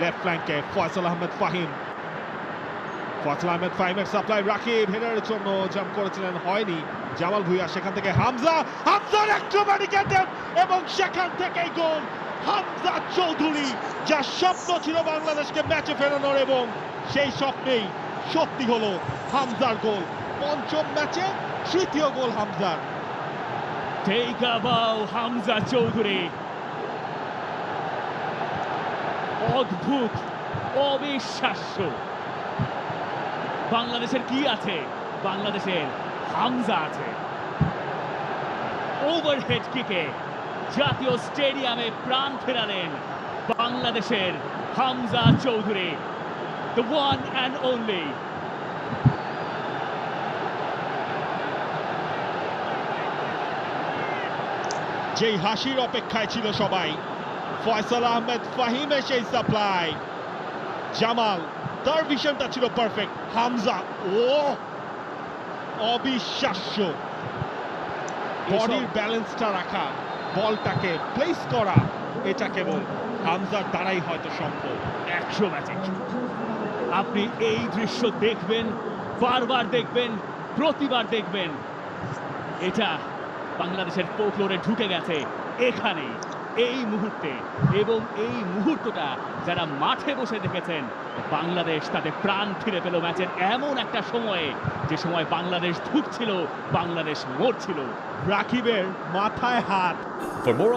Left ফ্ল্যাঙ্কে Faisal Ahmed Fahim. Faisal Ahmed ফাহিমের supply Rakib হেডারের জন্য jump করেছিলেন, হয়নি। জামাল ভুঁইয়া, সেখান থেকে হামজার অ্যাক্রোব্যাটিক অ্যাটেম্প এবং সেখান থেকেই গোল। হামজা চৌধুরী, যার স্বপ্ন ছিল বাংলাদেশকে ম্যাচে ফেরানোর, এবং সেই স্বপ্নেই সত্যি হলো হামজার গোল। পঞ্চম ম্যাচে তৃতীয় গোল হামজার। Take a bow, Hamza Chowdhury. অদ্ভুত, অবিশ্বাস্য। বাংলাদেশের কি আছে? বাংলাদেশের হামজা আছে। ওভারহেড কিকে জাতীয় স্টেডিয়ামে প্রাণ ফেরালেন বাংলাদেশের Hamza Chowdhury, the one and only। যেই হাসির অপেক্ষায় ছিল সবাই, ফয়সাল আহমেদ ফাহিমের সেই সাপ্লাই, জামাল তার ভিশনটা ছিল পারফেক্ট, হামজা অবিশ্বাস্য। বডির ব্যালেন্সটা রাখা, বলটাকে প্লেস করা, এটা কেবল হামজার দ্বারাই হয়তো সম্ভব। 100 ম্যাচে আপনি এই দৃশ্য দেখবেন, বারবার দেখবেন, প্রতিবার দেখবেন। এটা বাংলাদেশের ফোকলোরে ঢুকে গেছে এখানে, এই মুহূর্তে। এবং এই মুহূর্তটা যারা মাঠে বসে দেখেছেন, বাংলাদেশ তাদের প্রাণ ফিরে পেল ম্যাচের এমন একটা সময়ে, যে সময় বাংলাদেশ ধুঁকছিল, বাংলাদেশ মরছিল। রাকিবের মাথায় হাত। For more